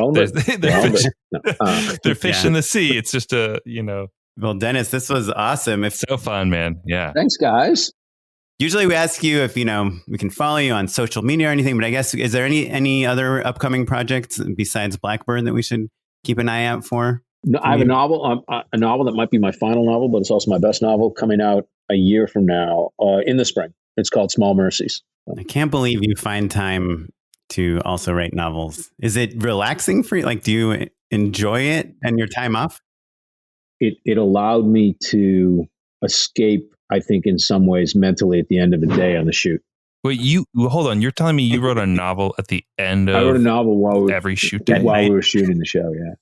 fish in the sea. It's just Well, Dennis, this was awesome. So fun, man. Yeah. Thanks, guys. Usually we ask you if, we can follow you on social media or anything, but I guess, is there any other upcoming projects besides Blackbird that we should keep an eye out for? No, I have a novel that might be my final novel, but it's also my best novel, coming out a year from now in the spring. It's called Small Mercies. I can't believe you find time to also write novels. Is it relaxing for you? Like, do you enjoy it and your time off? It allowed me to escape, I think, in some ways mentally at the end of the day on the shoot. Wait, hold on. You're telling me you wrote a novel at the end of I wrote a novel while every shoot day? While we were shooting the show, yeah.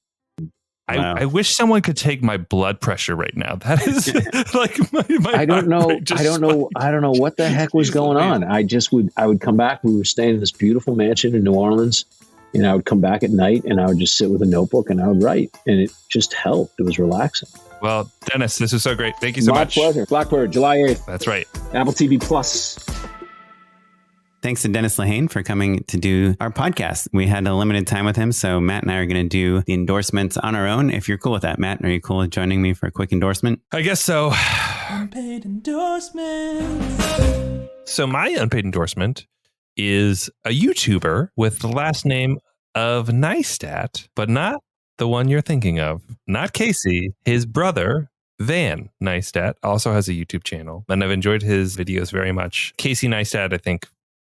Wow. I wish someone could take my blood pressure right now. That is like my I don't know what the heck was going on. I would come back. We were staying in this beautiful mansion in New Orleans, and I would come back at night and I would just sit with a notebook and I would write, and it just helped. It was relaxing. Well, Dennis, this was so great. Thank you so much. My pleasure. Blackbird, July 8th. That's right. Apple TV Plus. Thanks to Dennis Lehane for coming to do our podcast. We had a limited time with him, so Matt and I are going to do the endorsements on our own. If you're cool with that, Matt, are you cool with joining me for a quick endorsement? I guess so. Unpaid endorsements. So my unpaid endorsement is a YouTuber with the last name of Neistat, but not the one you're thinking of. Not Casey. His brother, Van Neistat, also has a YouTube channel, and I've enjoyed his videos very much. Casey Neistat, I think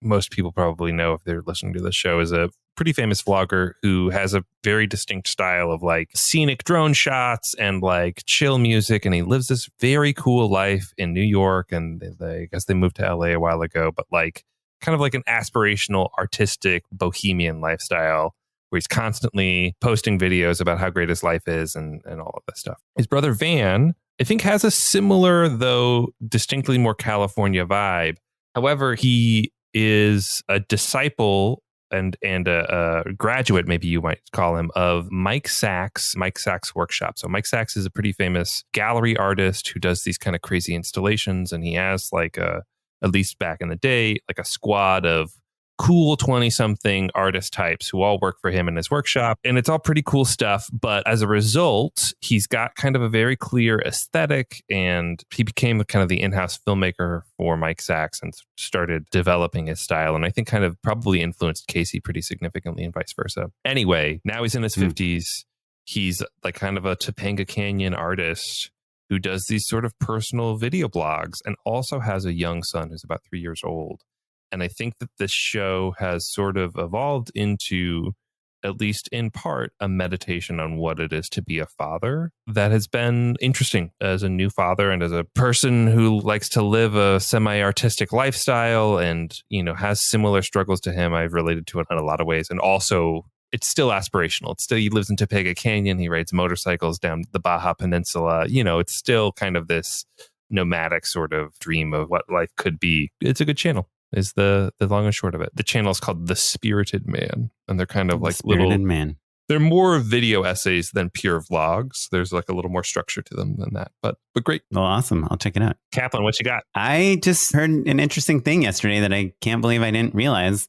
most people probably know if they're listening to this show, is a pretty famous vlogger who has a very distinct style of like scenic drone shots and like chill music. And he lives this very cool life in New York. And I guess they moved to LA a while ago, but like kind of like an aspirational, artistic, bohemian lifestyle where he's constantly posting videos about how great his life is and all of this stuff. His brother Van, I think, has a similar, though distinctly more California vibe. However, he is a disciple and a graduate, maybe you might call him, of Mike Sachs Workshop. So Mike Sachs is a pretty famous gallery artist who does these kind of crazy installations, and he has like at least back in the day, like a squad of cool 20-something artist types who all work for him in his workshop. And it's all pretty cool stuff. But as a result, he's got kind of a very clear aesthetic, and he became kind of the in-house filmmaker for Mike Sachs and started developing his style. And I think kind of probably influenced Casey pretty significantly and vice versa. Anyway, now he's in his 50s. He's like kind of a Topanga Canyon artist who does these sort of personal video blogs and also has a young son who's about 3 years old. And I think that this show has sort of evolved into, at least in part, a meditation on what it is to be a father that has been interesting as a new father and as a person who likes to live a semi-artistic lifestyle and, has similar struggles to him. I've related to it in a lot of ways. And also, it's still aspirational. It's still, he lives in Topanga Canyon. He rides motorcycles down the Baja Peninsula. It's still kind of this nomadic sort of dream of what life could be. It's a good channel. Is the long and short of it. The channel is called The Spirited Man, and they're kind of like Spirited little Man. They're more video essays than pure vlogs. There's like a little more structure to them than that. But great. Well, awesome. I'll check it out. Kaplan, what you got? I just heard an interesting thing yesterday that I can't believe I didn't realize.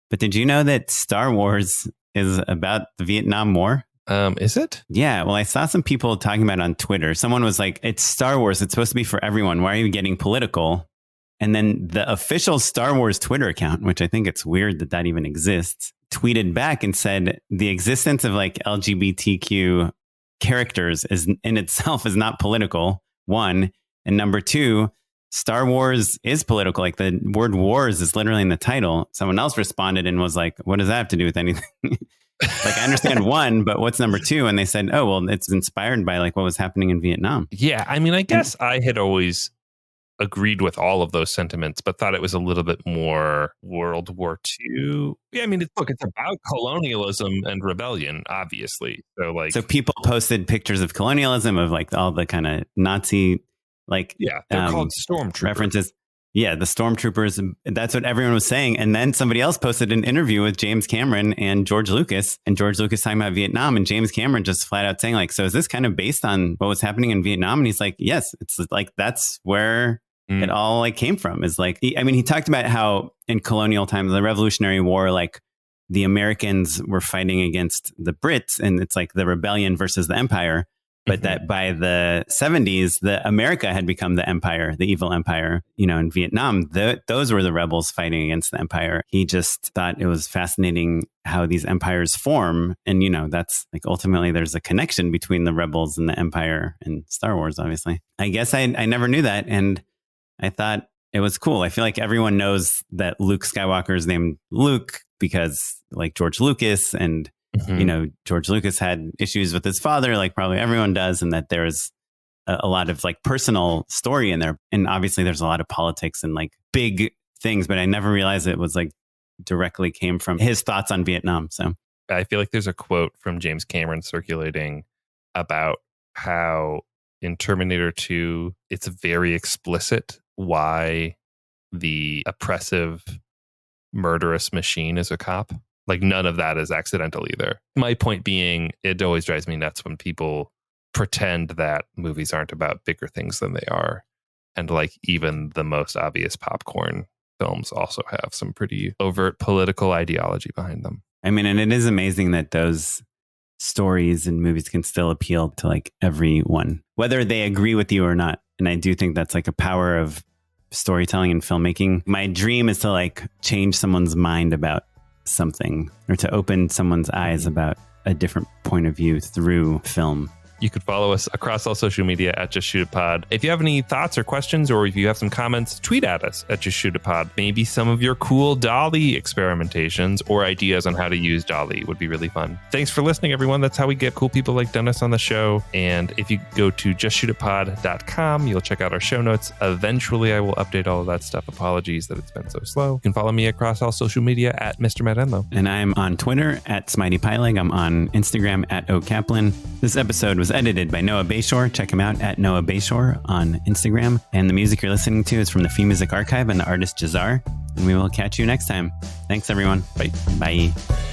But did you know that Star Wars is about the Vietnam War? Is it? Yeah. Well, I saw some people talking about it on Twitter. Someone was like, it's Star Wars. It's supposed to be for everyone. Why are you getting political? And then the official Star Wars Twitter account, which I think it's weird that even exists, tweeted back and said the existence of like LGBTQ characters is in itself is not political, one. And number two, Star Wars is political. Like the word wars is literally in the title. Someone else responded and was like, what does that have to do with anything? Like, I understand one, but what's number two? And they said, oh, well, it's inspired by like what was happening in Vietnam. Yeah. I mean, I guess I had always agreed with all of those sentiments, but thought it was a little bit more World War II. Yeah, I mean, it's about colonialism and rebellion, obviously. So people posted pictures of colonialism, of like all the kind of Nazi, like, yeah, they're called stormtroopers references. Yeah, the stormtroopers. That's what everyone was saying. And then somebody else posted an interview with James Cameron and George Lucas, and George Lucas talking about Vietnam, and James Cameron just flat out saying like, so is this kind of based on what was happening in Vietnam? And he's like, yes, it's like, that's where it all like came from. Is like, I mean, he talked about how in colonial times, the Revolutionary War, like the Americans were fighting against the Brits, and it's like the rebellion versus the empire. But that by the 70s, the America had become the empire, the evil empire. You know, in Vietnam, those were the rebels fighting against the empire. He just thought it was fascinating how these empires form. And, you know, that's like ultimately there's a connection between the rebels and the empire and Star Wars, obviously. I guess I never knew that. And I thought it was cool. I feel like everyone knows that Luke Skywalker is named Luke because like George Lucas, and you know, George Lucas had issues with his father, like probably everyone does, and that there's a lot of like personal story in there. And obviously there's a lot of politics and like big things, but I never realized it was like directly came from his thoughts on Vietnam. So I feel like there's a quote from James Cameron circulating about how in Terminator 2, it's very explicit why the oppressive, murderous machine is a cop. Like none of that is accidental either. My point being, it always drives me nuts when people pretend that movies aren't about bigger things than they are. And like even the most obvious popcorn films also have some pretty overt political ideology behind them. I mean, and it is amazing that those stories and movies can still appeal to like everyone, whether they agree with you or not. And I do think that's like a power of storytelling and filmmaking. My dream is to like change someone's mind about something, or to open someone's eyes about a different point of view through film. You could follow us across all social media at Just Shoot It Pod. If you have any thoughts or questions, or if you have some comments, tweet at us at Just Shoot It Pod. Maybe some of your cool DALL-E experimentations or ideas on how to use DALL-E would be really fun. Thanks for listening, everyone. That's how we get cool people like Dennis on the show. And if you go to justshootitpod.com, you'll check out our show notes. Eventually, I will update all of that stuff. Apologies that it's been so slow. You can follow me across all social media at Mr. Matt Enlow. And I'm on Twitter at Smitey Pyleg. I'm on Instagram at OKaplan. This episode was edited by Noah Bayshore. Check him out at Noah Bayshore on Instagram. And the music you're listening to is from the Free Music Archive and the artist Jazar. And we will catch you next time. Thanks, everyone. Bye. Bye.